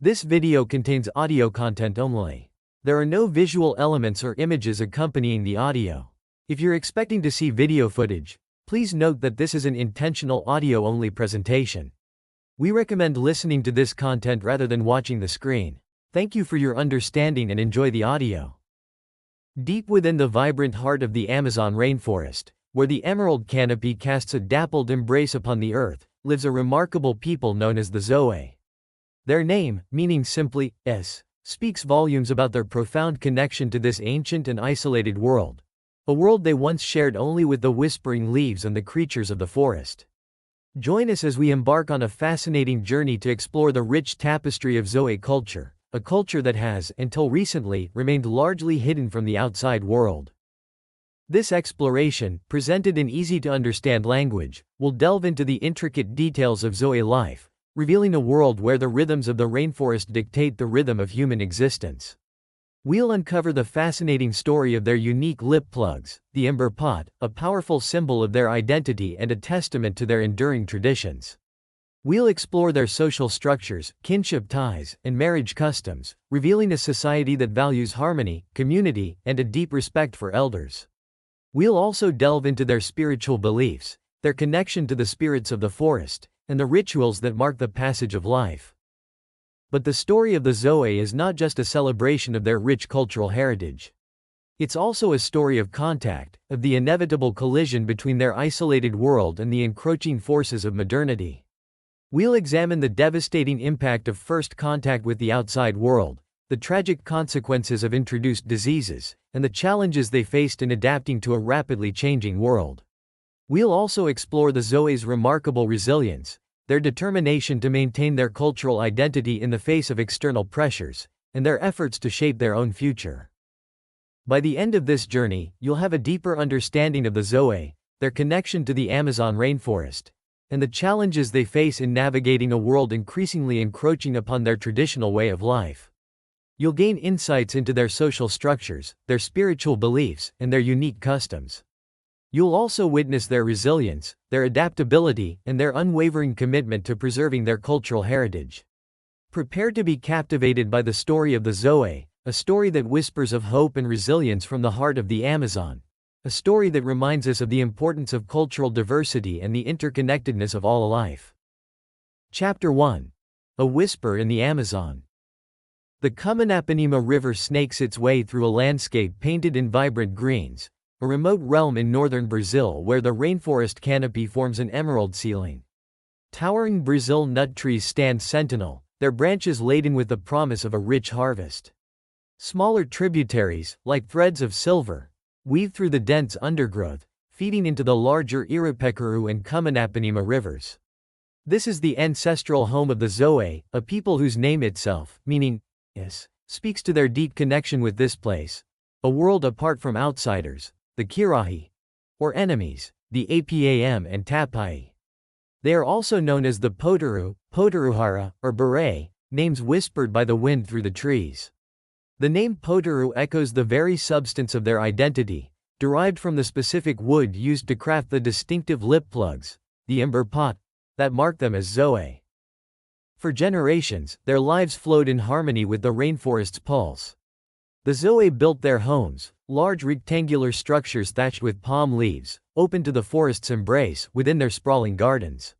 This video contains audio content only. There are no visual elements or images accompanying the audio. If you're expecting to see video footage, please note that this is an intentional audio-only presentation. We recommend listening to this content rather than watching the screen. Thank you for your understanding and enjoy the audio. Deep within the vibrant heart of the Amazon rainforest, where the emerald canopy casts a dappled embrace upon the earth, lives a remarkable people known as the Zo'é. Their name, meaning simply, speaks volumes about their profound connection to this ancient and isolated world. A world they once shared only with the whispering leaves and the creatures of the forest. Join us as we embark on a fascinating journey to explore the rich tapestry of Zo'é culture, a culture that has, until recently, remained largely hidden from the outside world. This exploration, presented in easy-to-understand language, will delve into the intricate details of Zo'é life, revealing a world where the rhythms of the rainforest dictate the rhythm of human existence. We'll uncover the fascinating story of their unique lip plugs, the ember pot, a powerful symbol of their identity and a testament to their enduring traditions. We'll explore their social structures, kinship ties, and marriage customs, revealing a society that values harmony, community, and a deep respect for elders. We'll also delve into their spiritual beliefs, their connection to the spirits of the forest, and the rituals that mark the passage of life. But the story of the Zo'é is not just a celebration of their rich cultural heritage. It's also a story of contact, of the inevitable collision between their isolated world and the encroaching forces of modernity. We'll examine the devastating impact of first contact with the outside world, the tragic consequences of introduced diseases, and the challenges they faced in adapting to a rapidly changing world. We'll also explore the Zo'é's remarkable resilience, their determination to maintain their cultural identity in the face of external pressures, and their efforts to shape their own future. By the end of this journey, you'll have a deeper understanding of the Zo'é, their connection to the Amazon rainforest, and the challenges they face in navigating a world increasingly encroaching upon their traditional way of life. You'll gain insights into their social structures, their spiritual beliefs, and their unique customs. You'll also witness their resilience, their adaptability, and their unwavering commitment to preserving their cultural heritage. Prepare to be captivated by the story of the Zo'é, a story that whispers of hope and resilience from the heart of the Amazon, a story that reminds us of the importance of cultural diversity and the interconnectedness of all life. Chapter 1. A Whisper in the Amazon. The Cumaнаpanema River snakes its way through a landscape painted in vibrant greens, a remote realm in northern Brazil where the rainforest canopy forms an emerald ceiling. Towering Brazil nut trees stand sentinel, their branches laden with the promise of a rich harvest. Smaller tributaries, like threads of silver, weave through the dense undergrowth, feeding into the larger Irapecuru and Cumaнаpanema rivers. This is the ancestral home of the Zo'é, a people whose name itself, meaning speaks to their deep connection with this place, a world apart from outsiders, the Kirahi, or enemies, the Apam and Tapai. They are also known as the Potaru, Potaruhara, or Beret, names whispered by the wind through the trees. The name Potaru echoes the very substance of their identity, derived from the specific wood used to craft the distinctive lip plugs, the ember pot, that mark them as Zo'é. For generations, their lives flowed in harmony with the rainforest's pulse. The Zo'é built their homes, large rectangular structures thatched with palm leaves, open to the forest's embrace, within their sprawling gardens.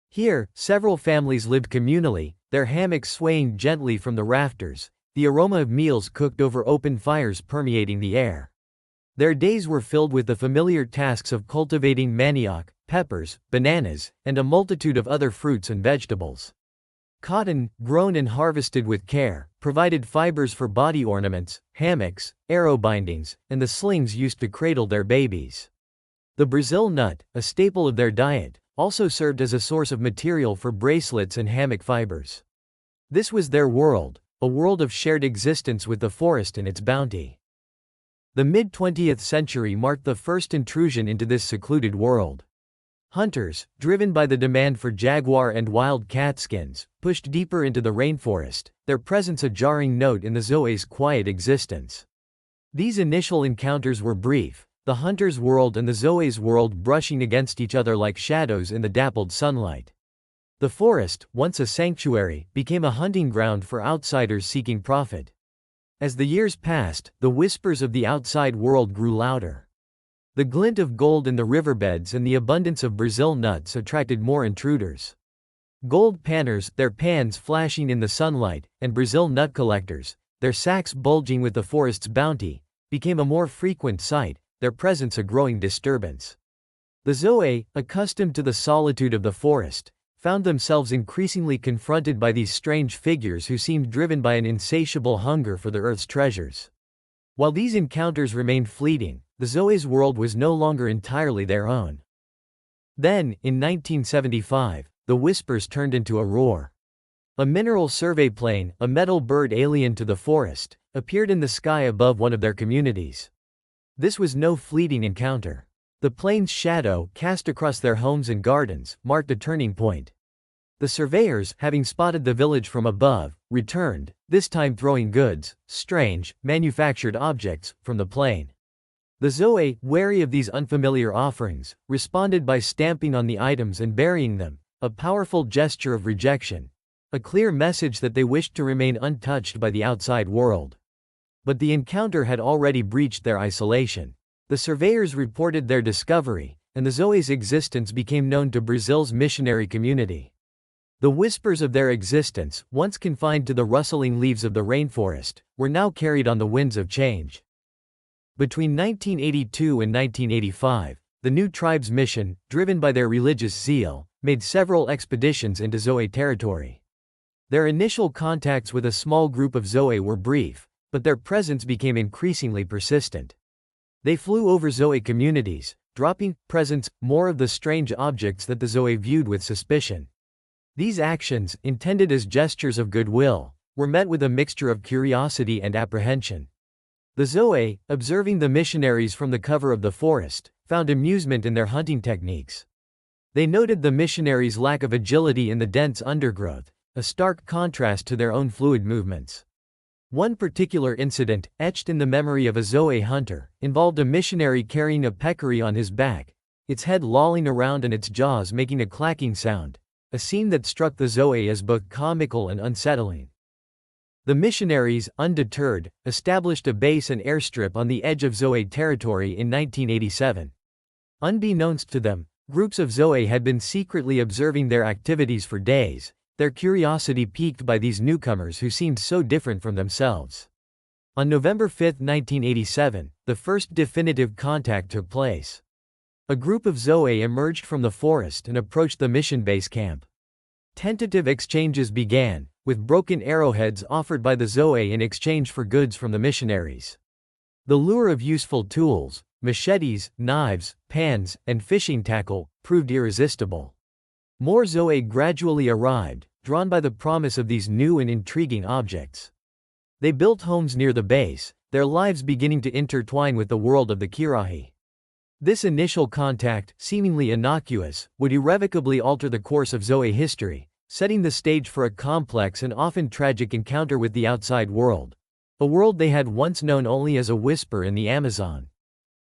Here, several families lived communally, their hammocks swaying gently from the rafters, the aroma of meals cooked over open fires permeating the air. Their days were filled with the familiar tasks of cultivating manioc, peppers, bananas, and a multitude of other fruits and vegetables. Cotton, grown and harvested with care, provided fibers for body ornaments, hammocks, arrow bindings, and the slings used to cradle their babies. The Brazil nut, a staple of their diet, also served as a source of material for bracelets and hammock fibers. This was their world, a world of shared existence with the forest and its bounty. The mid-20th century marked the first intrusion into this secluded world. Hunters, driven by the demand for jaguar and wild cat skins, pushed deeper into the rainforest, their presence a jarring note in the Zo'é's quiet existence. These initial encounters were brief, the hunter's world and the Zo'é's world brushing against each other like shadows in the dappled sunlight. The forest, once a sanctuary, became a hunting ground for outsiders seeking profit. As the years passed, the whispers of the outside world grew louder. The glint of gold in the riverbeds and the abundance of Brazil nuts attracted more intruders. Gold panners, their pans flashing in the sunlight, and Brazil nut collectors, their sacks bulging with the forest's bounty, became a more frequent sight, their presence a growing disturbance. The Zo'é, accustomed to the solitude of the forest, found themselves increasingly confronted by these strange figures who seemed driven by an insatiable hunger for the earth's treasures. While these encounters remained fleeting, the Zo'é's world was no longer entirely their own. Then, in 1975, the whispers turned into a roar. A mineral survey plane, a metal bird alien to the forest, appeared in the sky above one of their communities. This was no fleeting encounter. The plane's shadow, cast across their homes and gardens, marked a turning point. The surveyors, having spotted the village from above, returned, this time throwing goods, strange, manufactured objects, from the plane. The Zo'é, wary of these unfamiliar offerings, responded by stamping on the items and burying them, a powerful gesture of rejection, a clear message that they wished to remain untouched by the outside world. But the encounter had already breached their isolation. The surveyors reported their discovery, and the Zo'é's existence became known to Brazil's missionary community. The whispers of their existence, once confined to the rustling leaves of the rainforest, were now carried on the winds of change. Between 1982 and 1985, the new tribe's mission, driven by their religious zeal, made several expeditions into Zo'é territory. Their initial contacts with a small group of Zo'é were brief, but their presence became increasingly persistent. They flew over Zo'é communities, dropping presents, more of the strange objects that the Zo'é viewed with suspicion. These actions, intended as gestures of goodwill, were met with a mixture of curiosity and apprehension. The Zo'é, observing the missionaries from the cover of the forest, found amusement in their hunting techniques. They noted the missionaries' lack of agility in the dense undergrowth, a stark contrast to their own fluid movements. One particular incident, etched in the memory of a Zo'é hunter, involved a missionary carrying a peccary on his back, its head lolling around and its jaws making a clacking sound, a scene that struck the Zo'é as both comical and unsettling. The missionaries, undeterred, established a base and airstrip on the edge of Zo'é territory in 1987. Unbeknownst to them, groups of Zo'é had been secretly observing their activities for days, their curiosity piqued by these newcomers who seemed so different from themselves. On November 5, 1987, the first definitive contact took place. A group of Zo'é emerged from the forest and approached the mission base camp. Tentative exchanges began, with broken arrowheads offered by the Zo'é in exchange for goods from the missionaries. The lure of useful tools, machetes, knives, pans, and fishing tackle, proved irresistible. More Zo'é gradually arrived, drawn by the promise of these new and intriguing objects. They built homes near the base, their lives beginning to intertwine with the world of the Kirahi. This initial contact, seemingly innocuous, would irrevocably alter the course of Zo'é history, setting the stage for a complex and often tragic encounter with the outside world, a world they had once known only as a whisper in the Amazon.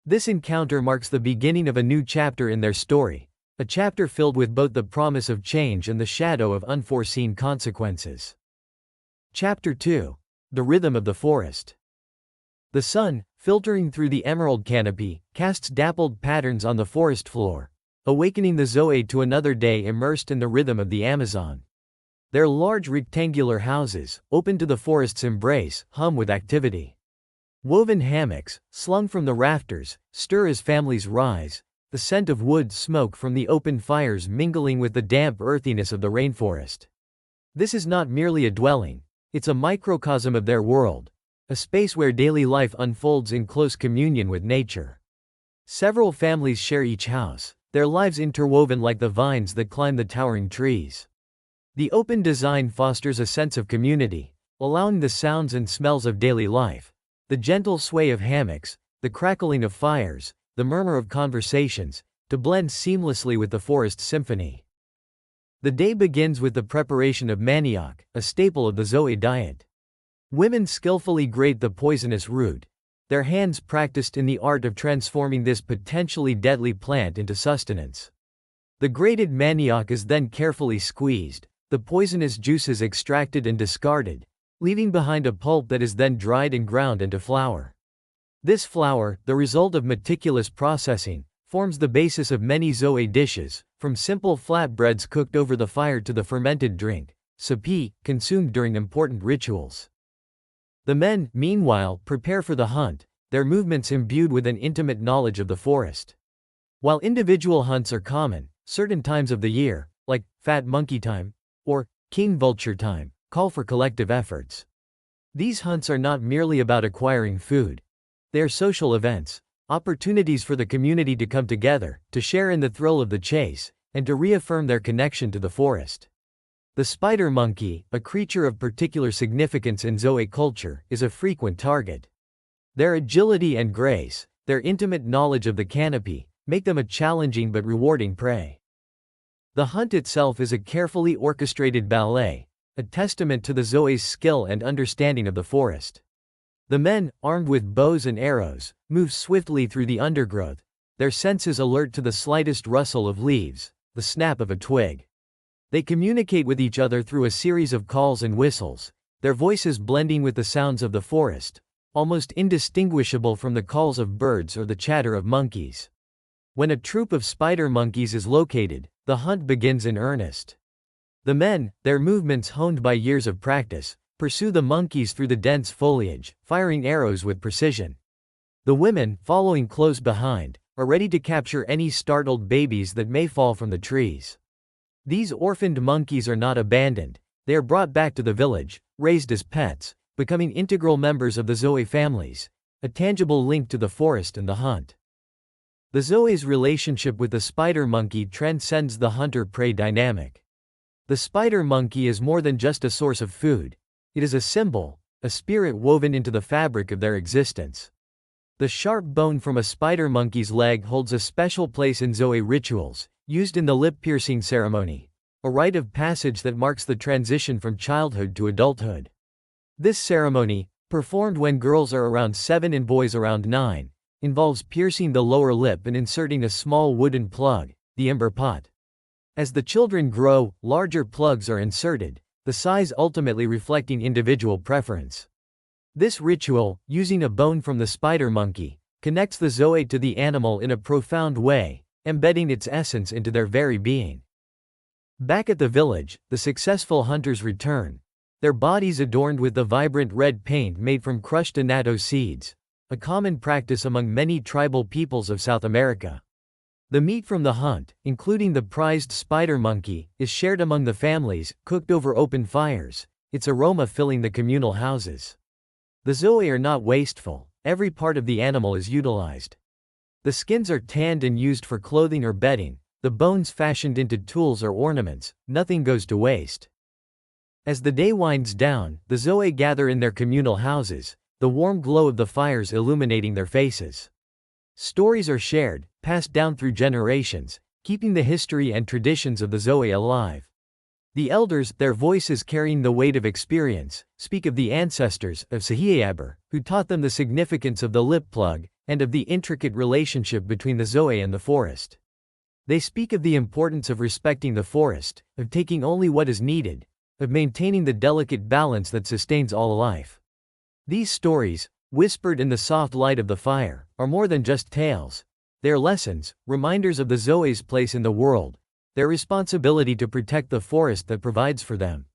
This encounter marks the beginning of a new chapter in their story, a chapter filled with both the promise of change and the shadow of unforeseen consequences. Chapter 2. The Rhythm of the Forest. The sun, filtering through the emerald canopy, casts dappled patterns on the forest floor, awakening the Zo'é to another day immersed in the rhythm of the Amazon. Their large rectangular houses, open to the forest's embrace, hum with activity. Woven hammocks, slung from the rafters, stir as families rise, the scent of wood smoke from the open fires mingling with the damp earthiness of the rainforest. This is not merely a dwelling, it's a microcosm of their world, a space where daily life unfolds in close communion with nature. Several families share each house, their lives interwoven like the vines that climb the towering trees. The open design fosters a sense of community, allowing the sounds and smells of daily life, the gentle sway of hammocks, the crackling of fires, the murmur of conversations, to blend seamlessly with the forest symphony. The day begins with the preparation of manioc, a staple of the Zo'é diet. Women skillfully grate the poisonous root, their hands practiced in the art of transforming this potentially deadly plant into sustenance. The grated manioc is then carefully squeezed, the poisonous juices extracted and discarded, leaving behind a pulp that is then dried and ground into flour. This flour, the result of meticulous processing, forms the basis of many Zo'é dishes, from simple flatbreads cooked over the fire to the fermented drink, sapi, consumed during important rituals. The men, meanwhile, prepare for the hunt, their movements imbued with an intimate knowledge of the forest. While individual hunts are common, certain times of the year, like fat monkey time or king vulture time, call for collective efforts. These hunts are not merely about acquiring food. They are social events, opportunities for the community to come together, to share in the thrill of the chase, and to reaffirm their connection to the forest. The spider monkey, a creature of particular significance in Zo'é culture, is a frequent target. Their agility and grace, their intimate knowledge of the canopy, make them a challenging but rewarding prey. The hunt itself is a carefully orchestrated ballet, a testament to the Zo'é's skill and understanding of the forest. The men, armed with bows and arrows, move swiftly through the undergrowth, their senses alert to the slightest rustle of leaves, the snap of a twig. They communicate with each other through a series of calls and whistles, their voices blending with the sounds of the forest, almost indistinguishable from the calls of birds or the chatter of monkeys. When a troop of spider monkeys is located, the hunt begins in earnest. The men, their movements honed by years of practice, pursue the monkeys through the dense foliage, firing arrows with precision. The women, following close behind, are ready to capture any startled babies that may fall from the trees. These orphaned monkeys are not abandoned, they are brought back to the village, raised as pets, becoming integral members of the Zo'é families, a tangible link to the forest and the hunt. The Zo'é's relationship with the spider monkey transcends the hunter-prey dynamic. The spider monkey is more than just a source of food, it is a symbol, a spirit woven into the fabric of their existence. The sharp bone from a spider monkey's leg holds a special place in Zo'é rituals, used in the lip-piercing ceremony, a rite of passage that marks the transition from childhood to adulthood. This ceremony, performed when girls are around 7 and boys around 9, involves piercing the lower lip and inserting a small wooden plug, the ember pot. As the children grow, larger plugs are inserted, the size ultimately reflecting individual preference. This ritual, using a bone from the spider monkey, connects the Zo'é to the animal in a profound way, embedding its essence into their very being. Back at the village, the successful hunters return, their bodies adorned with the vibrant red paint made from crushed annatto seeds, a common practice among many tribal peoples of South America. The meat from the hunt, including the prized spider monkey, is shared among the families, cooked over open fires, its aroma filling the communal houses. The Zo'é are not wasteful, every part of the animal is utilized. The skins are tanned and used for clothing or bedding, the bones fashioned into tools or ornaments, nothing goes to waste. As the day winds down, the Zo'é gather in their communal houses, the warm glow of the fires illuminating their faces. Stories are shared, passed down through generations, keeping the history and traditions of the Zo'é alive. The elders, their voices carrying the weight of experience, speak of the ancestors of Zo'é who taught them the significance of the lip plug, and of the intricate relationship between the Zo'é and the forest. They speak of the importance of respecting the forest, of taking only what is needed, of maintaining the delicate balance that sustains all life. These stories, whispered in the soft light of the fire, are more than just tales. They are lessons, reminders of the Zo'é's place in the world, their responsibility to protect the forest that provides for them.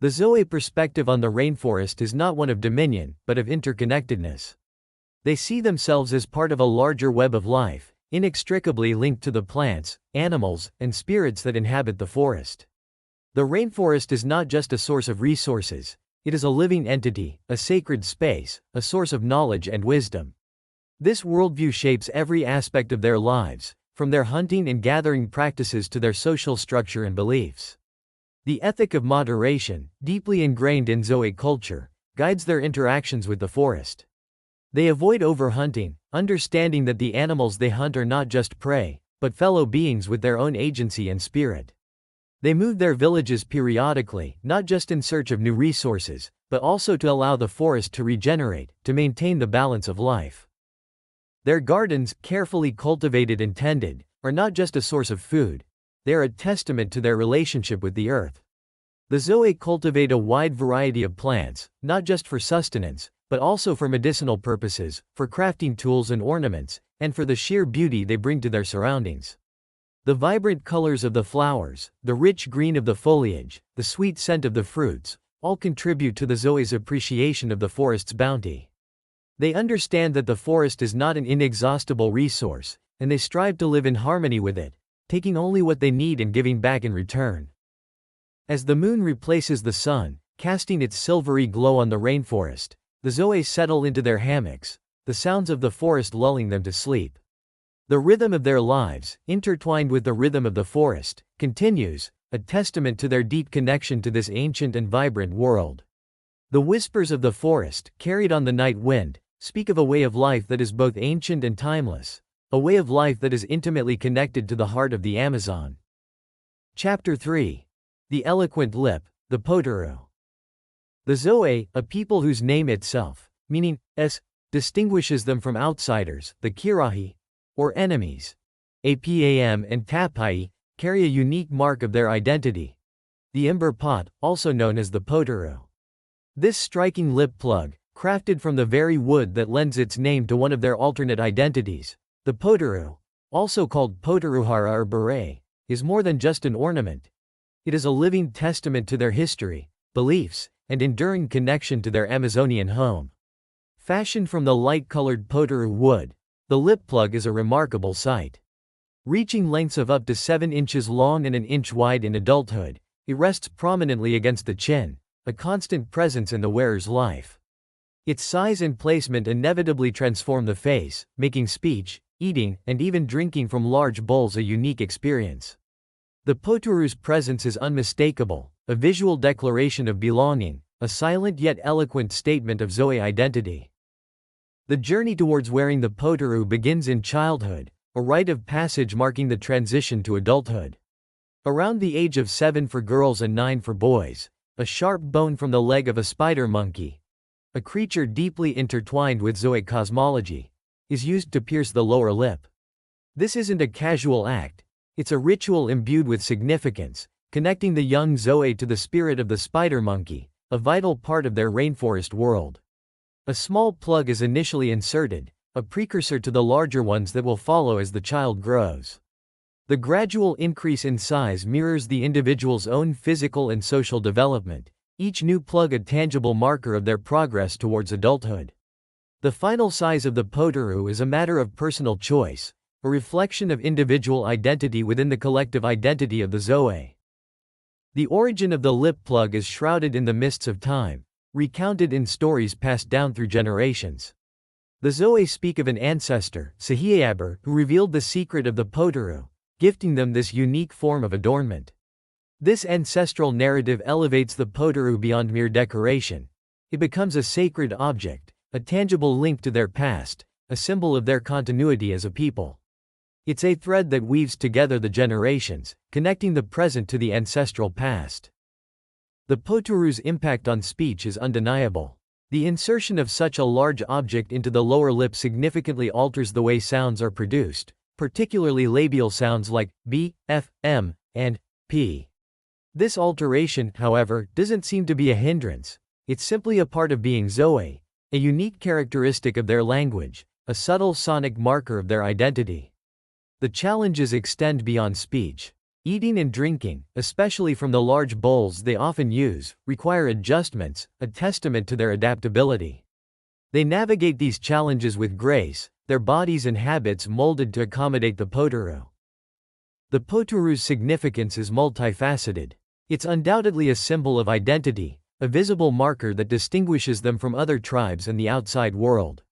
The Zo'é perspective on the rainforest is not one of dominion, but of interconnectedness. They see themselves as part of a larger web of life, inextricably linked to the plants, animals, and spirits that inhabit the forest. The rainforest is not just a source of resources, it is a living entity, a sacred space, a source of knowledge and wisdom. This worldview shapes every aspect of their lives, from their hunting and gathering practices to their social structure and beliefs. The ethic of moderation, deeply ingrained in Zo'é culture, guides their interactions with the forest. They avoid overhunting, understanding that the animals they hunt are not just prey, but fellow beings with their own agency and spirit. They move their villages periodically, not just in search of new resources, but also to allow the forest to regenerate, to maintain the balance of life. Their gardens, carefully cultivated and tended, are not just a source of food, they are a testament to their relationship with the earth. The Zo'é cultivate a wide variety of plants, not just for sustenance, but also for medicinal purposes, for crafting tools and ornaments, and for the sheer beauty they bring to their surroundings. The vibrant colors of the flowers, the rich green of the foliage, the sweet scent of the fruits, all contribute to the Zo'é's appreciation of the forest's bounty. They understand that the forest is not an inexhaustible resource, and they strive to live in harmony with it, taking only what they need and giving back in return. As the moon replaces the sun, casting its silvery glow on the rainforest, the Zo'é settle into their hammocks, the sounds of the forest lulling them to sleep. The rhythm of their lives, intertwined with the rhythm of the forest, continues, a testament to their deep connection to this ancient and vibrant world. The whispers of the forest, carried on the night wind, speak of a way of life that is both ancient and timeless, a way of life that is intimately connected to the heart of the Amazon. Chapter 3. The Eloquent Lip, the Potoroo. The Zo'é, a people whose name itself, meaning s, distinguishes them from outsiders, the Kirahi, or enemies, Apam and Tapai, carry a unique mark of their identity, the ember pot, also known as the Potoroo. This striking lip plug, crafted from the very wood that lends its name to one of their alternate identities, the Potoroo, also called Potoruhara or beret, is more than just an ornament. It is a living testament to their history, beliefs, and enduring connection to their Amazonian home. Fashioned from the light-colored Potoroo wood, the lip plug is a remarkable sight. Reaching lengths of up to 7 inches long and an inch wide in adulthood, it rests prominently against the chin, a constant presence in the wearer's life. Its size and placement inevitably transform the face, making speech, eating, and even drinking from large bowls a unique experience. The Potoroo's presence is unmistakable, a visual declaration of belonging, a silent yet eloquent statement of Zo'é identity. The journey towards wearing the Potoroo begins in childhood, a rite of passage marking the transition to adulthood. Around the age of 7 for girls and 9 for boys, a sharp bone from the leg of a spider monkey, a creature deeply intertwined with Zo'é cosmology, is used to pierce the lower lip. This isn't a casual act, it's a ritual imbued with significance, connecting the young Zo'é to the spirit of the spider monkey, a vital part of their rainforest world. A small plug is initially inserted, a precursor to the larger ones that will follow as the child grows. The gradual increase in size mirrors the individual's own physical and social development, each new plug a tangible marker of their progress towards adulthood. The final size of the Potoroo is a matter of personal choice, a reflection of individual identity within the collective identity of the Zo'é. The origin of the lip plug is shrouded in the mists of time, recounted in stories passed down through generations. The Zo'é speak of an ancestor, Sahiaber, who revealed the secret of the Potoroo, gifting them this unique form of adornment. This ancestral narrative elevates the Potoroo beyond mere decoration. It becomes a sacred object, a tangible link to their past, a symbol of their continuity as a people. It's a thread that weaves together the generations, connecting the present to the ancestral past. The Potoroo's impact on speech is undeniable. The insertion of such a large object into the lower lip significantly alters the way sounds are produced, particularly labial sounds like b, f, m, and p. This alteration, however, doesn't seem to be a hindrance. It's simply a part of being Zo'é, a unique characteristic of their language, a subtle sonic marker of their identity. The challenges extend beyond speech. Eating and drinking, especially from the large bowls they often use, require adjustments, a testament to their adaptability. They navigate these challenges with grace, their bodies and habits molded to accommodate the Potoroo. The Potoroo's significance is multifaceted. It's undoubtedly a symbol of identity, a visible marker that distinguishes them from other tribes and the outside world.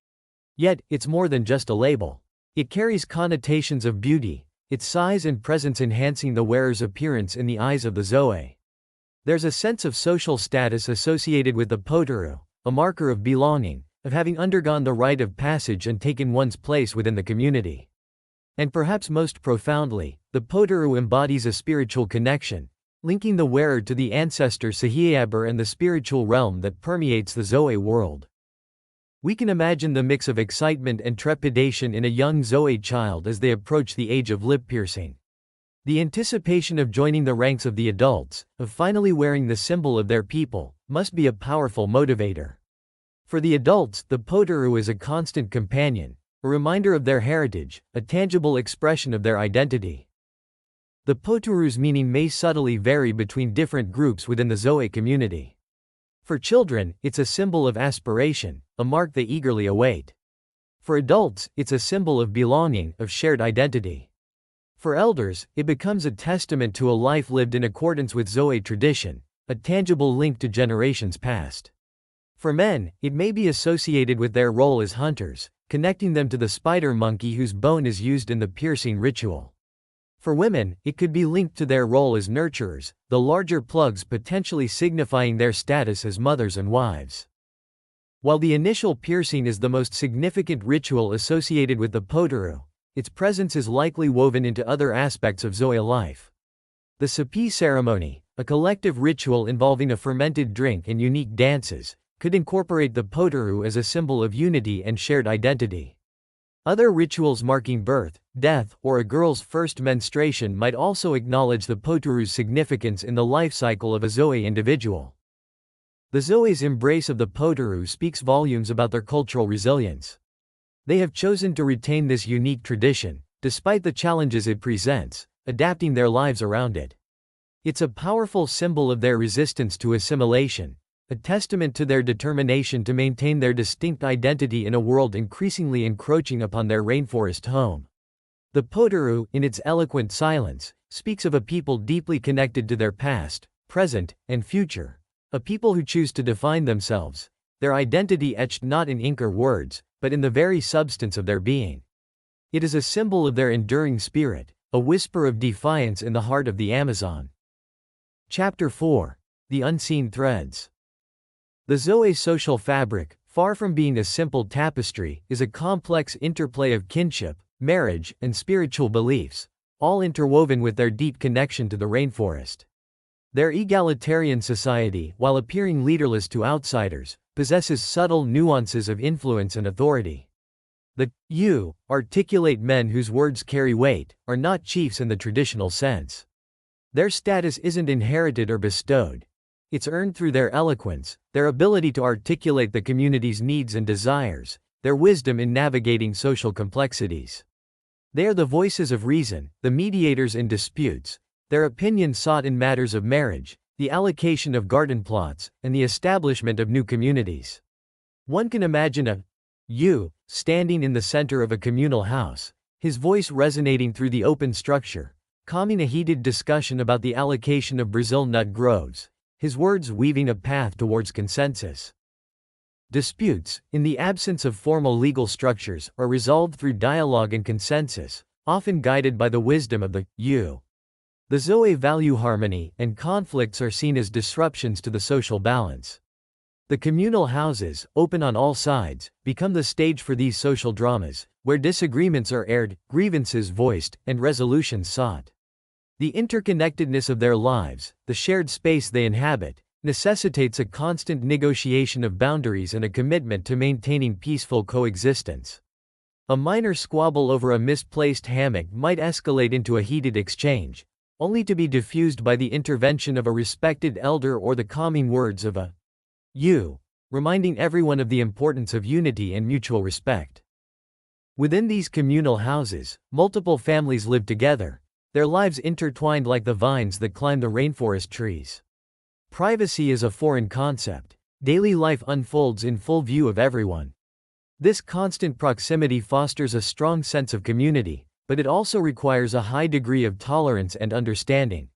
Yet, it's more than just a label. It carries connotations of beauty, its size and presence enhancing the wearer's appearance in the eyes of the Zo'é. There's a sense of social status associated with the Potoroo, a marker of belonging, of having undergone the rite of passage and taken one's place within the community. And perhaps most profoundly, the Potoroo embodies a spiritual connection, linking the wearer to the ancestor Sahiaber and the spiritual realm that permeates the Zo'é world. We can imagine the mix of excitement and trepidation in a young Zo'é child as they approach the age of lip piercing. The anticipation of joining the ranks of the adults, of finally wearing the symbol of their people, must be a powerful motivator. For the adults, the potoroo is a constant companion, a reminder of their heritage, a tangible expression of their identity. The potoroo's meaning may subtly vary between different groups within the Zo'é community. For children, it's a symbol of aspiration, a mark they eagerly await. For adults, it's a symbol of belonging, of shared identity. For elders, it becomes a testament to a life lived in accordance with Zo'é tradition, a tangible link to generations past. For men, it may be associated with their role as hunters, connecting them to the spider monkey whose bone is used in the piercing ritual. For women, it could be linked to their role as nurturers, the larger plugs potentially signifying their status as mothers and wives. While the initial piercing is the most significant ritual associated with the potoroo, its presence is likely woven into other aspects of Zo'é life. The Sapi ceremony, a collective ritual involving a fermented drink and unique dances, could incorporate the potoroo as a symbol of unity and shared identity. Other rituals marking birth, death, or a girl's first menstruation might also acknowledge the potoroo's significance in the life cycle of a Zo'é individual. The Zo'é's embrace of the potoroo speaks volumes about their cultural resilience. They have chosen to retain this unique tradition, despite the challenges it presents, adapting their lives around it. It's a powerful symbol of their resistance to assimilation, a testament to their determination to maintain their distinct identity in a world increasingly encroaching upon their rainforest home. The potoroo, in its eloquent silence, speaks of a people deeply connected to their past, present, and future, a people who choose to define themselves, their identity etched not in ink or words, but in the very substance of their being. It is a symbol of their enduring spirit, a whisper of defiance in the heart of the Amazon. Chapter 4. The Unseen Threads. The Zo'é social fabric, far from being a simple tapestry, is a complex interplay of kinship, marriage, and spiritual beliefs, all interwoven with their deep connection to the rainforest. Their egalitarian society, while appearing leaderless to outsiders, possesses subtle nuances of influence and authority. The you articulate men whose words carry weight, are not chiefs in the traditional sense. Their status isn't inherited or bestowed. It's earned through their eloquence, their ability to articulate the community's needs and desires, their wisdom in navigating social complexities. They are the voices of reason, the mediators in disputes, their opinion sought in matters of marriage, the allocation of garden plots, and the establishment of new communities. One can imagine a you standing in the center of a communal house, his voice resonating through the open structure, calming a heated discussion about the allocation of Brazil nut groves, his words weaving a path towards consensus. Disputes, in the absence of formal legal structures, are resolved through dialogue and consensus, often guided by the wisdom of the you. The Zo'é value harmony, and conflicts are seen as disruptions to the social balance. The communal houses, open on all sides, become the stage for these social dramas, where disagreements are aired, grievances voiced, and resolutions sought. The interconnectedness of their lives, the shared space they inhabit, necessitates a constant negotiation of boundaries and a commitment to maintaining peaceful coexistence. A minor squabble over a misplaced hammock might escalate into a heated exchange, only to be diffused by the intervention of a respected elder or the calming words of a you, reminding everyone of the importance of unity and mutual respect. Within these communal houses, multiple families live together, their lives intertwined like the vines that climb the rainforest trees. Privacy is a foreign concept. Daily life unfolds in full view of everyone. This constant proximity fosters a strong sense of community, but it also requires a high degree of tolerance and understanding.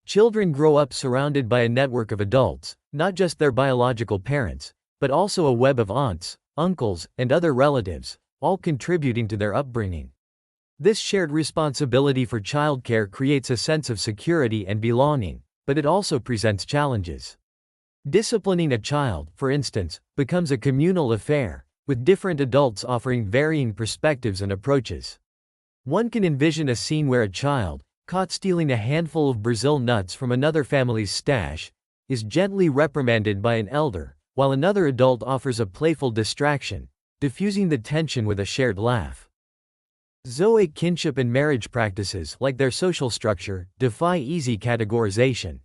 Children grow up surrounded by a network of adults, not just their biological parents, but also a web of aunts, uncles, and other relatives, all contributing to their upbringing. This shared responsibility for childcare creates a sense of security and belonging, but it also presents challenges. Disciplining a child, for instance, becomes a communal affair, with different adults offering varying perspectives and approaches. One can envision a scene where a child, caught stealing a handful of Brazil nuts from another family's stash, is gently reprimanded by an elder, while another adult offers a playful distraction, diffusing the tension with a shared laugh. Zo'é kinship and marriage practices, like their social structure, defy easy categorization.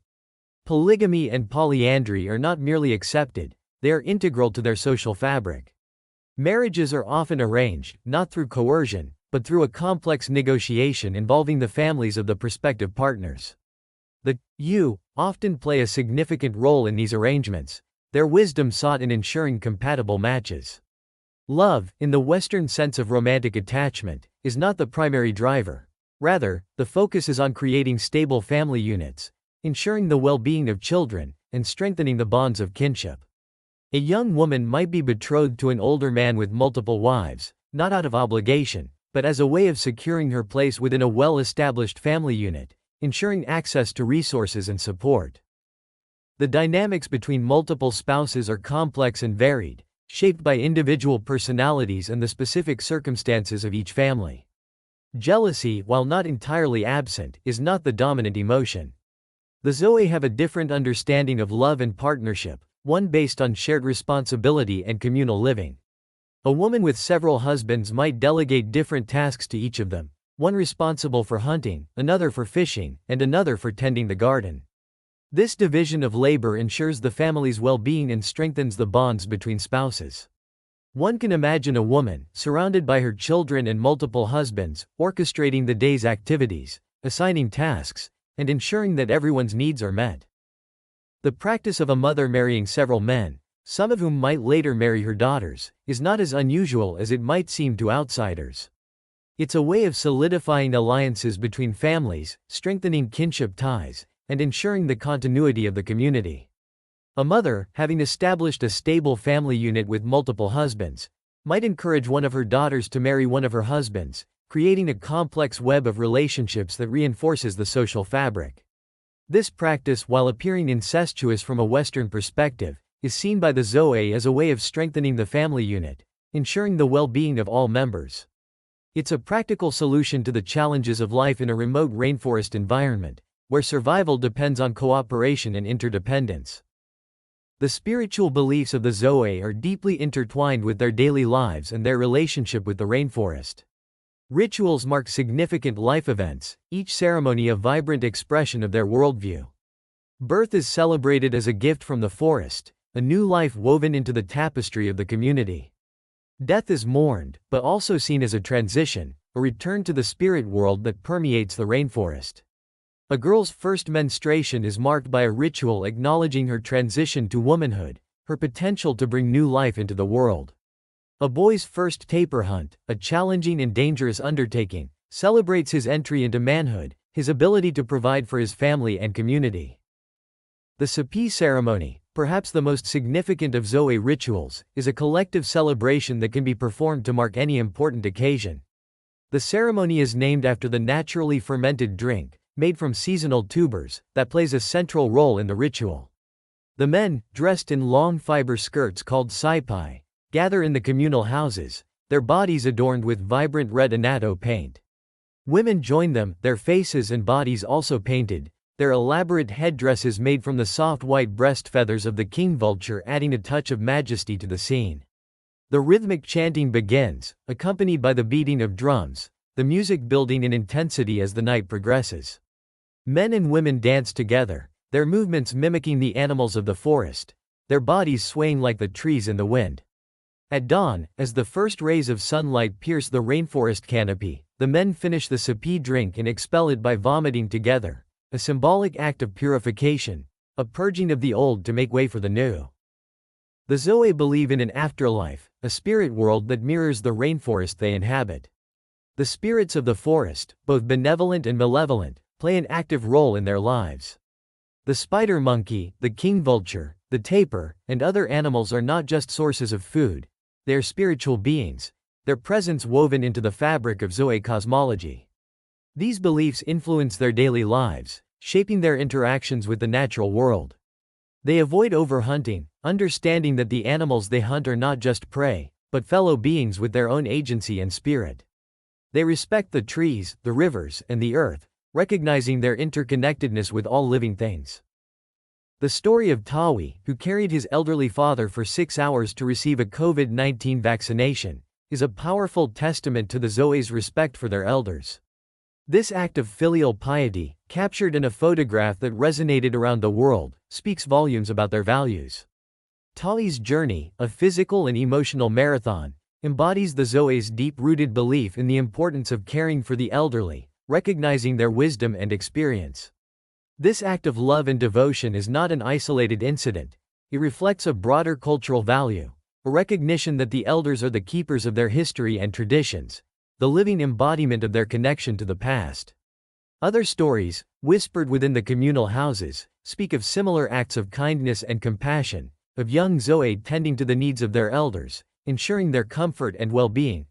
Polygamy and polyandry are not merely accepted, they are integral to their social fabric. Marriages are often arranged, not through coercion, but through a complex negotiation involving the families of the prospective partners. The you often play a significant role in these arrangements, their wisdom sought in ensuring compatible matches. Love, in the Western sense of romantic attachment, is not the primary driver. Rather, the focus is on creating stable family units, ensuring the well-being of children, and strengthening the bonds of kinship. A young woman might be betrothed to an older man with multiple wives, not out of obligation, but as a way of securing her place within a well-established family unit, ensuring access to resources and support. The dynamics between multiple spouses are complex and varied, shaped by individual personalities and the specific circumstances of each family. Jealousy, while not entirely absent, is not the dominant emotion. The Zo'é have a different understanding of love and partnership, one based on shared responsibility and communal living. A woman with several husbands might delegate different tasks to each of them, one responsible for hunting, another for fishing, and another for tending the garden. This division of labor ensures the family's well-being and strengthens the bonds between spouses. One can imagine a woman, surrounded by her children and multiple husbands, orchestrating the day's activities, assigning tasks, and ensuring that everyone's needs are met. The practice of a mother marrying several men, some of whom might later marry her daughters, is not as unusual as it might seem to outsiders. It's a way of solidifying alliances between families, strengthening kinship ties, and ensuring the continuity of the community. A mother, having established a stable family unit with multiple husbands, might encourage one of her daughters to marry one of her husbands, creating a complex web of relationships that reinforces the social fabric. This practice, while appearing incestuous from a Western perspective, is seen by the Zo'é as a way of strengthening the family unit, ensuring the well-being of all members. It's a practical solution to the challenges of life in a remote rainforest environment, where survival depends on cooperation and interdependence. The spiritual beliefs of the Zo'é are deeply intertwined with their daily lives and their relationship with the rainforest. Rituals mark significant life events, each ceremony a vibrant expression of their worldview. Birth is celebrated as a gift from the forest, a new life woven into the tapestry of the community. Death is mourned, but also seen as a transition, a return to the spirit world that permeates the rainforest. A girl's first menstruation is marked by a ritual acknowledging her transition to womanhood, her potential to bring new life into the world. A boy's first tapir hunt, a challenging and dangerous undertaking, celebrates his entry into manhood, his ability to provide for his family and community. The Zo'é ceremony, perhaps the most significant of Zo'é rituals, is a collective celebration that can be performed to mark any important occasion. The ceremony is named after the naturally fermented drink, made from seasonal tubers, that plays a central role in the ritual. The men, dressed in long fiber skirts called saipai, gather in the communal houses, their bodies adorned with vibrant red annatto paint. Women join them, their faces and bodies also painted, their elaborate headdresses made from the soft white breast feathers of the king vulture adding a touch of majesty to the scene. The rhythmic chanting begins, accompanied by the beating of drums, the music building in intensity as the night progresses. Men and women dance together, their movements mimicking the animals of the forest, their bodies swaying like the trees in the wind. At dawn, as the first rays of sunlight pierce the rainforest canopy, the men finish the Zo'é drink and expel it by vomiting together, a symbolic act of purification, a purging of the old to make way for the new. The Zo'é believe in an afterlife, a spirit world that mirrors the rainforest they inhabit. The spirits of the forest, both benevolent and malevolent, play an active role in their lives. The spider monkey, the king vulture, the tapir, and other animals are not just sources of food, they are spiritual beings, their presence woven into the fabric of Zo'é cosmology. These beliefs influence their daily lives, shaping their interactions with the natural world. They avoid overhunting, understanding that the animals they hunt are not just prey, but fellow beings with their own agency and spirit. They respect the trees, the rivers, and the earth, recognizing their interconnectedness with all living things. The story of Tawi, who carried his elderly father for 6 hours to receive a COVID-19 vaccination, is a powerful testament to the Zo'é's respect for their elders. This act of filial piety, captured in a photograph that resonated around the world, speaks volumes about their values. Tawi's journey, a physical and emotional marathon, embodies the Zo'é's deep-rooted belief in the importance of caring for the elderly, recognizing their wisdom and experience. This act of love and devotion is not an isolated incident. It reflects a broader cultural value, a recognition that the elders are the keepers of their history and traditions, the living embodiment of their connection to the past. Other stories, whispered within the communal houses, speak of similar acts of kindness and compassion, of young Zo'é tending to the needs of their elders, ensuring their comfort and well-being.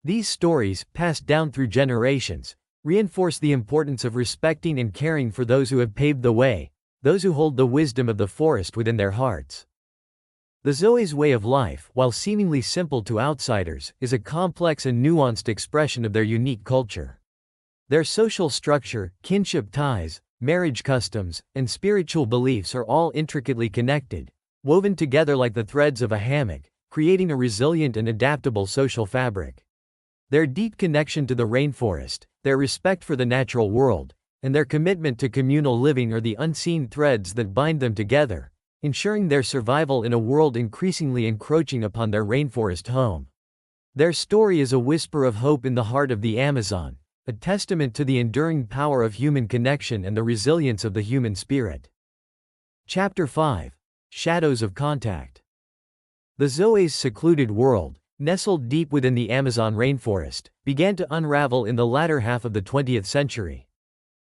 These stories, passed down through generations, reinforce the importance of respecting and caring for those who have paved the way, those who hold the wisdom of the forest within their hearts. The Zo'é's way of life, while seemingly simple to outsiders, is a complex and nuanced expression of their unique culture. Their social structure, kinship ties, marriage customs, and spiritual beliefs are all intricately connected, woven together like the threads of a hammock, creating a resilient and adaptable social fabric. Their deep connection to the rainforest, their respect for the natural world, and their commitment to communal living are the unseen threads that bind them together, ensuring their survival in a world increasingly encroaching upon their rainforest home. Their story is a whisper of hope in the heart of the Amazon, a testament to the enduring power of human connection and the resilience of the human spirit. Chapter 5. Shadows of Contact. The Zo'é's secluded world, nestled deep within the Amazon rainforest, began to unravel in the latter half of the 20th century.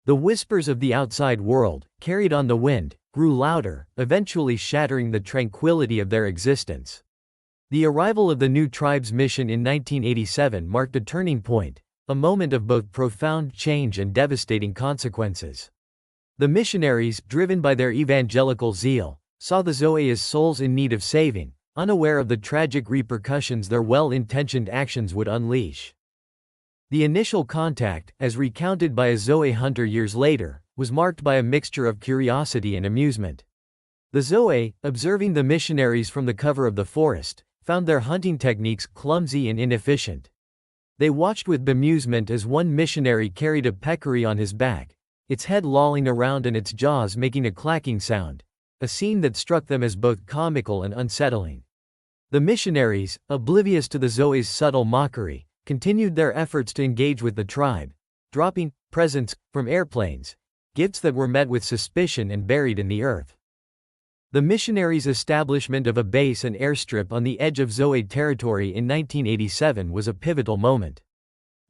The whispers of the outside world, carried on the wind, grew louder, eventually shattering the tranquility of their existence. The arrival of the new tribe's mission in 1987 marked a turning point, a moment of both profound change and devastating consequences. The missionaries, driven by their evangelical zeal, saw the Zo'é as souls in need of saving, unaware of the tragic repercussions their well-intentioned actions would unleash. The initial contact, as recounted by a Zo'é hunter years later, was marked by a mixture of curiosity and amusement. The Zo'é, observing the missionaries from the cover of the forest, found their hunting techniques clumsy and inefficient. They watched with bemusement as one missionary carried a peccary on his back, its head lolling around and its jaws making a clacking sound, a scene that struck them as both comical and unsettling. The missionaries, oblivious to the Zo'é's subtle mockery, continued their efforts to engage with the tribe, dropping presents from airplanes, gifts that were met with suspicion and buried in the earth. The missionaries' establishment of a base and airstrip on the edge of Zo'é territory in 1987 was a pivotal moment.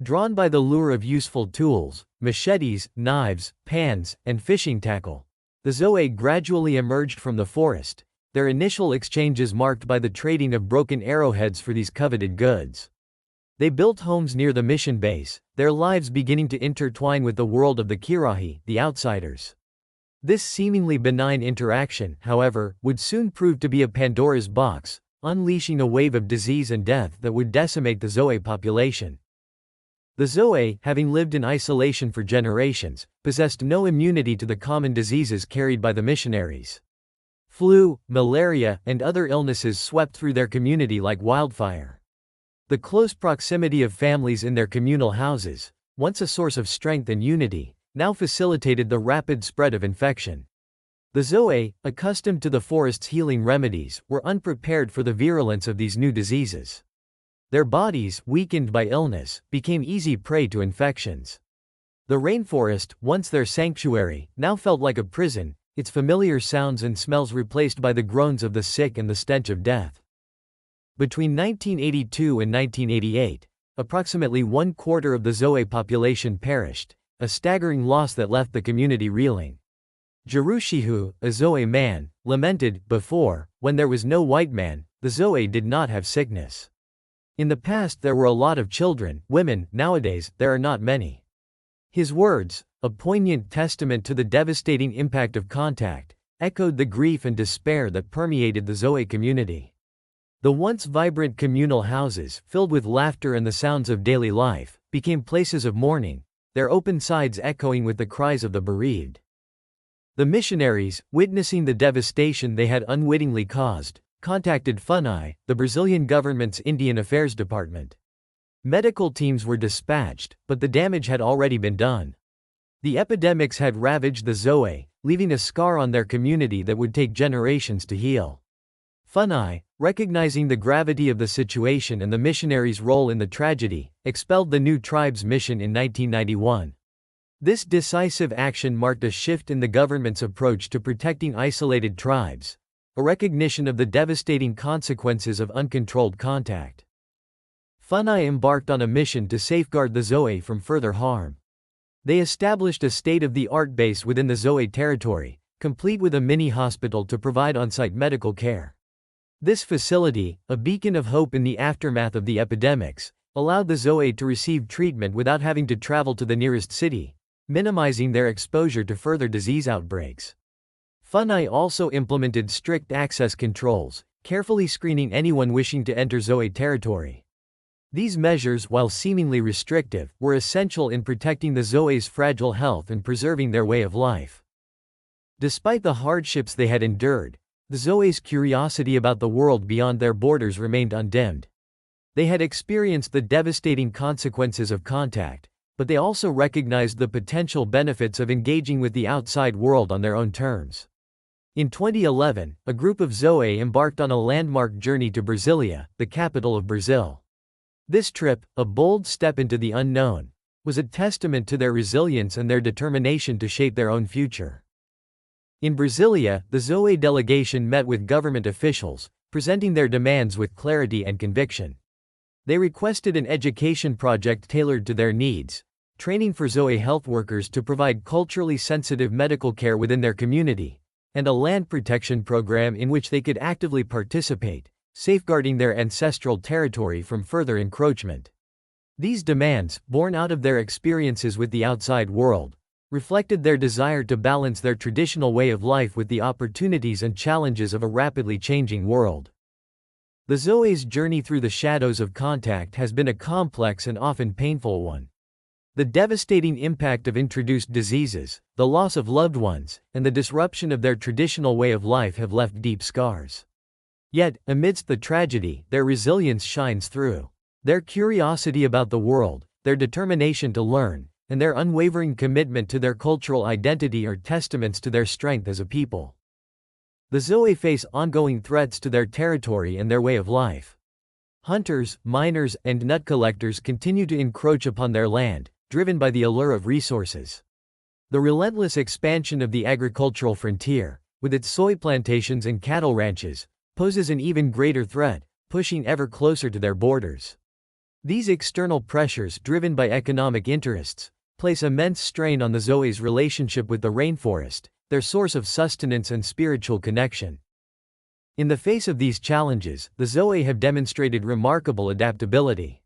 Drawn by the lure of useful tools, machetes, knives, pans, and fishing tackle, the Zo'é gradually emerged from the forest, their initial exchanges marked by the trading of broken arrowheads for these coveted goods. They built homes near the mission base, their lives beginning to intertwine with the world of the Kirahi, the outsiders. This seemingly benign interaction, however, would soon prove to be a Pandora's box, unleashing a wave of disease and death that would decimate the Zo'é population. The Zo'é, having lived in isolation for generations, possessed no immunity to the common diseases carried by the missionaries. Flu, malaria, and other illnesses swept through their community like wildfire. The close proximity of families in their communal houses, once a source of strength and unity, now facilitated the rapid spread of infection. The Zo'é, accustomed to the forest's healing remedies, were unprepared for the virulence of these new diseases. Their bodies, weakened by illness, became easy prey to infections. The rainforest, once their sanctuary, now felt like a prison, its familiar sounds and smells replaced by the groans of the sick and the stench of death. Between 1982 and 1988, approximately 1/4 of the Zo'é population perished, a staggering loss that left the community reeling. Jerushihu, a Zo'é man, lamented, "Before, when there was no white man, the Zo'é did not have sickness. In the past there were a lot of children, women, nowadays, there are not many." His words, a poignant testament to the devastating impact of contact, echoed the grief and despair that permeated the Zo'é community. The once vibrant communal houses, filled with laughter and the sounds of daily life, became places of mourning, their open sides echoing with the cries of the bereaved. The missionaries, witnessing the devastation they had unwittingly caused, contacted FUNAI, the Brazilian government's Indian Affairs Department. Medical teams were dispatched, but the damage had already been done. The epidemics had ravaged the Zo'é, leaving a scar on their community that would take generations to heal. FUNAI, recognizing the gravity of the situation and the missionaries' role in the tragedy, expelled the new tribes mission in 1991. This decisive action marked a shift in the government's approach to protecting isolated tribes, a recognition of the devastating consequences of uncontrolled contact. FUNAI embarked on a mission to safeguard the Zo'é from further harm. They established a state-of-the-art base within the Zo'é territory, complete with a mini-hospital to provide on-site medical care. This facility, a beacon of hope in the aftermath of the epidemics, allowed the Zo'é to receive treatment without having to travel to the nearest city, minimizing their exposure to further disease outbreaks. FUNAI also implemented strict access controls, carefully screening anyone wishing to enter Zo'é territory. These measures, while seemingly restrictive, were essential in protecting the Zo'é's fragile health and preserving their way of life. Despite the hardships they had endured, the Zo'é's curiosity about the world beyond their borders remained undimmed. They had experienced the devastating consequences of contact, but they also recognized the potential benefits of engaging with the outside world on their own terms. In 2011, a group of Zo'é embarked on a landmark journey to Brasilia, the capital of Brazil. This trip, a bold step into the unknown, was a testament to their resilience and their determination to shape their own future. In Brasilia, the Zo'é delegation met with government officials, presenting their demands with clarity and conviction. They requested an education project tailored to their needs, training for Zo'é health workers to provide culturally sensitive medical care within their community, and a land protection program in which they could actively participate, safeguarding their ancestral territory from further encroachment. These demands, born out of their experiences with the outside world, reflected their desire to balance their traditional way of life with the opportunities and challenges of a rapidly changing world. The Zo'é's journey through the shadows of contact has been a complex and often painful one. The devastating impact of introduced diseases, the loss of loved ones, and the disruption of their traditional way of life have left deep scars. Yet, amidst the tragedy, their resilience shines through. Their curiosity about the world, their determination to learn, and their unwavering commitment to their cultural identity are testaments to their strength as a people. The Zo'é face ongoing threats to their territory and their way of life. Hunters, miners, and nut collectors continue to encroach upon their land, driven by the allure of resources. The relentless expansion of the agricultural frontier, with its soy plantations and cattle ranches, poses an even greater threat, pushing ever closer to their borders. These external pressures, driven by economic interests, place immense strain on the Zo'é's relationship with the rainforest, their source of sustenance and spiritual connection. In the face of these challenges, the Zo'é have demonstrated remarkable adaptability.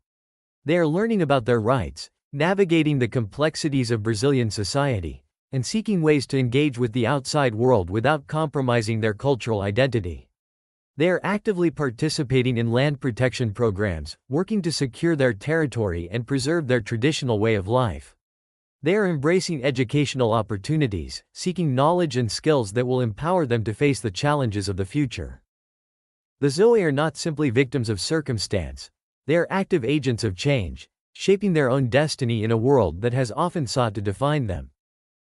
They are learning about their rights, navigating the complexities of Brazilian society, and seeking ways to engage with the outside world without compromising their cultural identity. They are actively participating in land protection programs, working to secure their territory and preserve their traditional way of life. They are embracing educational opportunities, seeking knowledge and skills that will empower them to face the challenges of the future. The Zo'é are not simply victims of circumstance, they are active agents of change, shaping their own destiny in a world that has often sought to define them.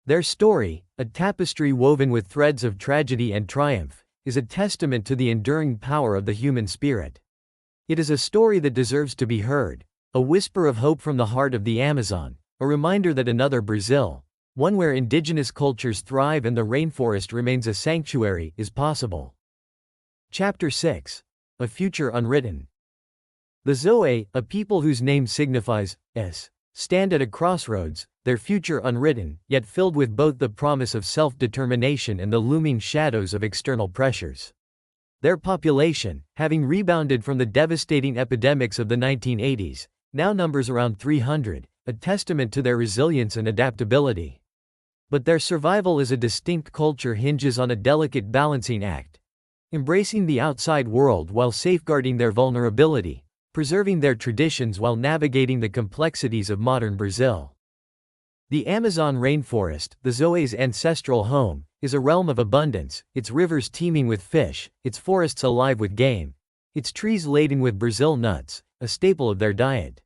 Their story, a tapestry woven with threads of tragedy and triumph, is a testament to the enduring power of the human spirit. It is a story that deserves to be heard, a whisper of hope from the heart of the Amazon, a reminder that another Brazil, one where indigenous cultures thrive and the rainforest remains a sanctuary, is possible. Chapter 6. A Future Unwritten. The Zo'é, a people whose name signifies, stand at a crossroads, their future unwritten, yet filled with both the promise of self-determination and the looming shadows of external pressures. Their population, having rebounded from the devastating epidemics of the 1980s, now numbers around 300, a testament to their resilience and adaptability. But their survival as a distinct culture hinges on a delicate balancing act, embracing the outside world while safeguarding their vulnerability, preserving their traditions while navigating the complexities of modern Brazil. The Amazon rainforest, the Zo'é's ancestral home, is a realm of abundance, its rivers teeming with fish, its forests alive with game, its trees laden with Brazil nuts, a staple of their diet.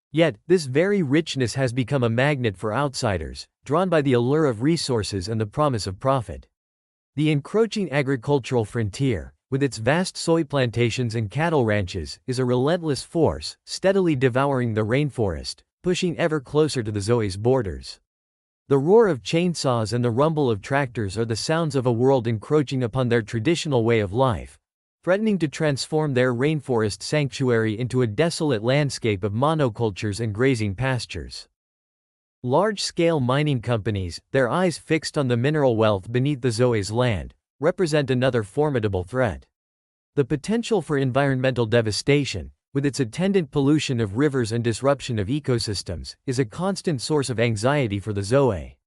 Yet, this very richness has become a magnet for outsiders, drawn by the allure of resources and the promise of profit. The encroaching agricultural frontier, with its vast soy plantations and cattle ranches, is a relentless force, steadily devouring the rainforest, pushing ever closer to the Zo'é's borders. The roar of chainsaws and the rumble of tractors are the sounds of a world encroaching upon their traditional way of life, threatening to transform their rainforest sanctuary into a desolate landscape of monocultures and grazing pastures. Large-scale mining companies, their eyes fixed on the mineral wealth beneath the Zo'é's land, represent another formidable threat. The potential for environmental devastation, with its attendant pollution of rivers and disruption of ecosystems, is a constant source of anxiety for the Zo'é.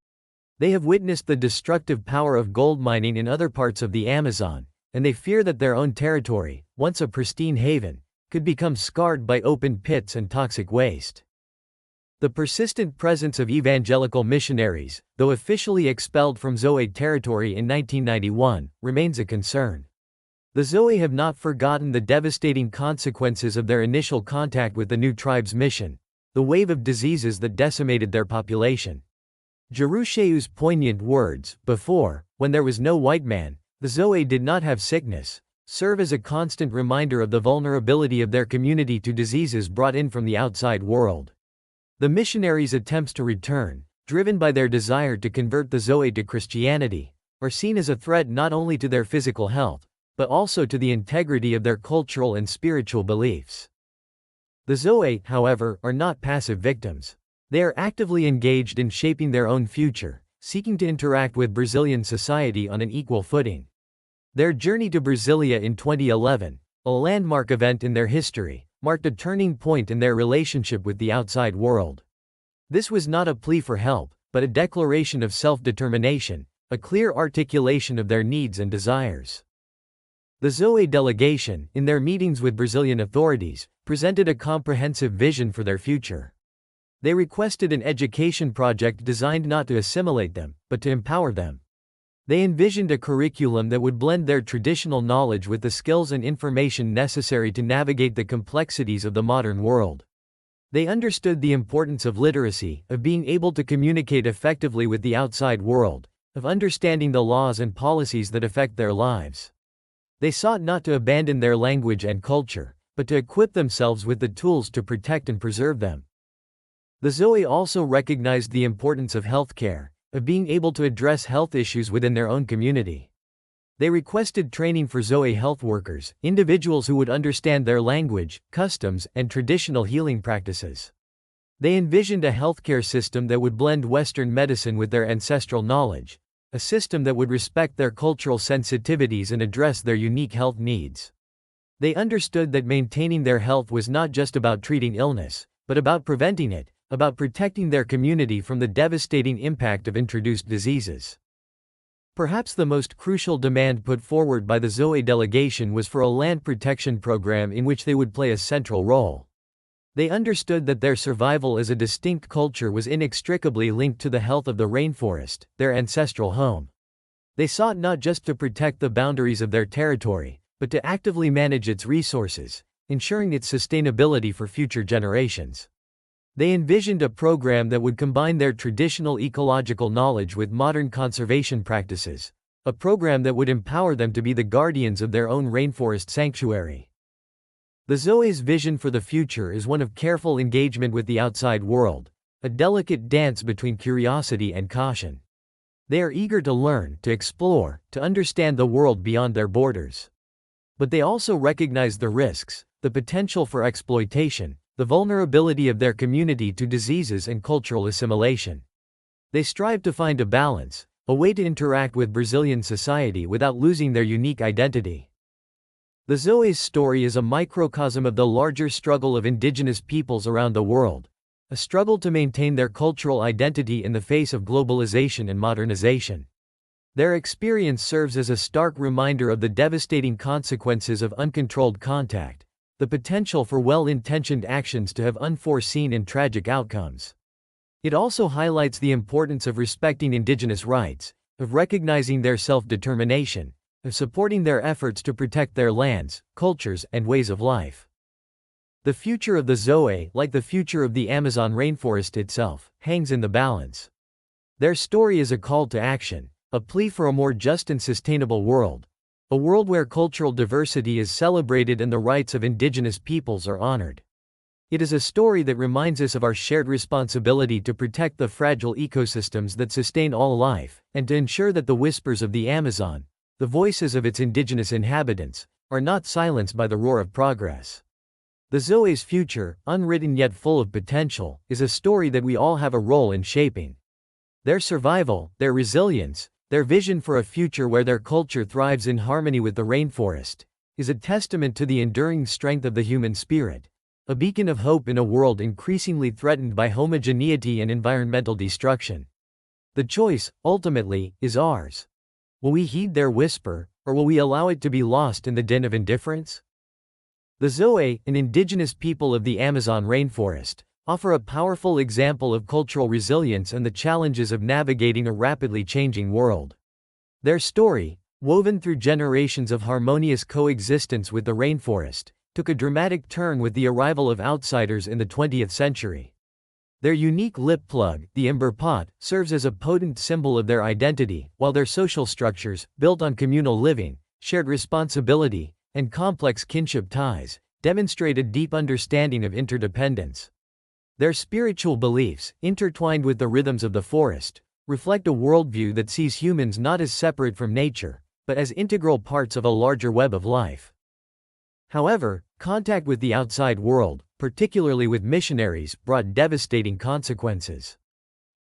They have witnessed the destructive power of gold mining in other parts of the Amazon, and they fear that their own territory, once a pristine haven, could become scarred by open pits and toxic waste. The persistent presence of evangelical missionaries, though officially expelled from Zo'é territory in 1991, remains a concern. The Zo'é have not forgotten the devastating consequences of their initial contact with the new tribe's mission, the wave of diseases that decimated their population. Jerushaeu's poignant words, "Before, when there was no white man, the Zo'é did not have sickness," serve as a constant reminder of the vulnerability of their community to diseases brought in from the outside world. The missionaries' attempts to return, driven by their desire to convert the Zo'é to Christianity, are seen as a threat not only to their physical health, but also to the integrity of their cultural and spiritual beliefs. The Zo'é, however, are not passive victims. They are actively engaged in shaping their own future, seeking to interact with Brazilian society on an equal footing. Their journey to Brasilia in 2011, a landmark event in their history, marked a turning point in their relationship with the outside world. This was not a plea for help, but a declaration of self-determination, a clear articulation of their needs and desires. The Zo'é delegation, in their meetings with Brazilian authorities, presented a comprehensive vision for their future. They requested an education project designed not to assimilate them, but to empower them. They envisioned a curriculum that would blend their traditional knowledge with the skills and information necessary to navigate the complexities of the modern world. They understood the importance of literacy, of being able to communicate effectively with the outside world, of understanding the laws and policies that affect their lives. They sought not to abandon their language and culture, but to equip themselves with the tools to protect and preserve them. The Zo'é also recognized the importance of healthcare, of being able to address health issues within their own community. They requested training for Zo'é health workers, individuals who would understand their language, customs, and traditional healing practices. They envisioned a healthcare system that would blend Western medicine with their ancestral knowledge, a system that would respect their cultural sensitivities and address their unique health needs. They understood that maintaining their health was not just about treating illness, but about preventing it, about protecting their community from the devastating impact of introduced diseases. Perhaps the most crucial demand put forward by the Zo'é delegation was for a land protection program in which they would play a central role. They understood that their survival as a distinct culture was inextricably linked to the health of the rainforest, their ancestral home. They sought not just to protect the boundaries of their territory, but to actively manage its resources, ensuring its sustainability for future generations. They envisioned a program that would combine their traditional ecological knowledge with modern conservation practices, a program that would empower them to be the guardians of their own rainforest sanctuary. The Zo'é's vision for the future is one of careful engagement with the outside world, a delicate dance between curiosity and caution. They are eager to learn, to explore, to understand the world beyond their borders. But they also recognize the risks, the potential for exploitation, the vulnerability of their community to diseases and cultural assimilation. They strive to find a balance, a way to interact with Brazilian society without losing their unique identity. The Zo'é's story is a microcosm of the larger struggle of indigenous peoples around the world, a struggle to maintain their cultural identity in the face of globalization and modernization. Their experience serves as a stark reminder of the devastating consequences of uncontrolled contact, the potential for well-intentioned actions to have unforeseen and tragic outcomes. It also highlights the importance of respecting indigenous rights, of recognizing their self-determination, of supporting their efforts to protect their lands, cultures, and ways of life. The future of the Zo'é, like the future of the Amazon rainforest itself, hangs in the balance. Their story is a call to action, a plea for a more just and sustainable world, a world where cultural diversity is celebrated and the rights of indigenous peoples are honored. It is a story that reminds us of our shared responsibility to protect the fragile ecosystems that sustain all life, and to ensure that the whispers of the Amazon, the voices of its indigenous inhabitants, are not silenced by the roar of progress. The Zo'é's future, unwritten yet full of potential, is a story that we all have a role in shaping. Their survival, their resilience, their vision for a future where their culture thrives in harmony with the rainforest, is a testament to the enduring strength of the human spirit, a beacon of hope in a world increasingly threatened by homogeneity and environmental destruction. The choice, ultimately, is ours. Will we heed their whisper, or will we allow it to be lost in the din of indifference? The Zo'é, an indigenous people of the Amazon rainforest, offer a powerful example of cultural resilience and the challenges of navigating a rapidly changing world. Their story, woven through generations of harmonious coexistence with the rainforest, took a dramatic turn with the arrival of outsiders in the 20th century. Their unique lip plug, the ember pot, serves as a potent symbol of their identity, while their social structures, built on communal living, shared responsibility, and complex kinship ties, demonstrate a deep understanding of interdependence. Their spiritual beliefs, intertwined with the rhythms of the forest, reflect a worldview that sees humans not as separate from nature, but as integral parts of a larger web of life. However, contact with the outside world, particularly with missionaries, brought devastating consequences.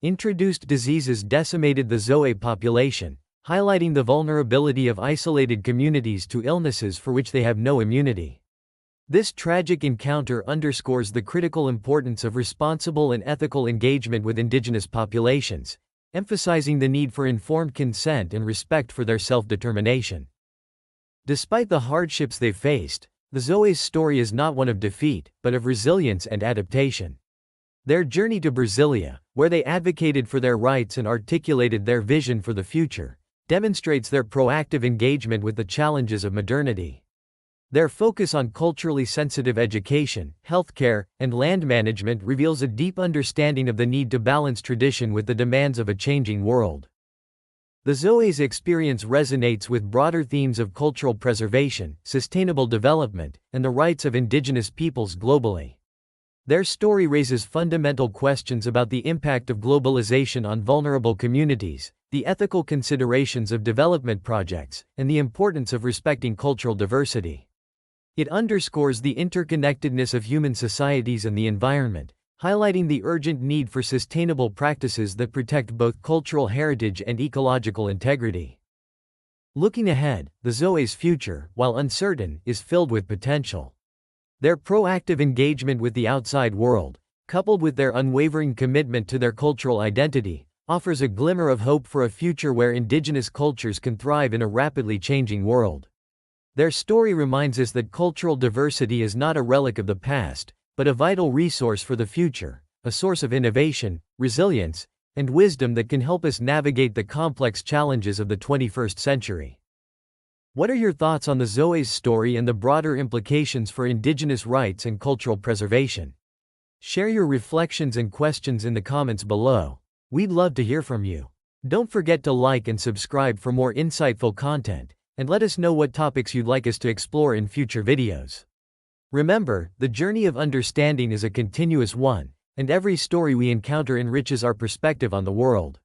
Introduced diseases decimated the Zo'é population, highlighting the vulnerability of isolated communities to illnesses for which they have no immunity. This tragic encounter underscores the critical importance of responsible and ethical engagement with indigenous populations, emphasizing the need for informed consent and respect for their self-determination. Despite the hardships they faced, the Zo'é's story is not one of defeat, but of resilience and adaptation. Their journey to Brasilia, where they advocated for their rights and articulated their vision for the future, demonstrates their proactive engagement with the challenges of modernity. Their focus on culturally sensitive education, healthcare, and land management reveals a deep understanding of the need to balance tradition with the demands of a changing world. The Zo'é's experience resonates with broader themes of cultural preservation, sustainable development, and the rights of indigenous peoples globally. Their story raises fundamental questions about the impact of globalization on vulnerable communities, the ethical considerations of development projects, and the importance of respecting cultural diversity. It underscores the interconnectedness of human societies and the environment, highlighting the urgent need for sustainable practices that protect both cultural heritage and ecological integrity. Looking ahead, the Zo'é's future, while uncertain, is filled with potential. Their proactive engagement with the outside world, coupled with their unwavering commitment to their cultural identity, offers a glimmer of hope for a future where indigenous cultures can thrive in a rapidly changing world. Their story reminds us that cultural diversity is not a relic of the past, but a vital resource for the future, a source of innovation, resilience, and wisdom that can help us navigate the complex challenges of the 21st century. What are your thoughts on the Zo'é's story and the broader implications for indigenous rights and cultural preservation? Share your reflections and questions in the comments below. We'd love to hear from you. Don't forget to like and subscribe for more insightful content, and let us know what topics you'd like us to explore in future videos. Remember, the journey of understanding is a continuous one, and every story we encounter enriches our perspective on the world.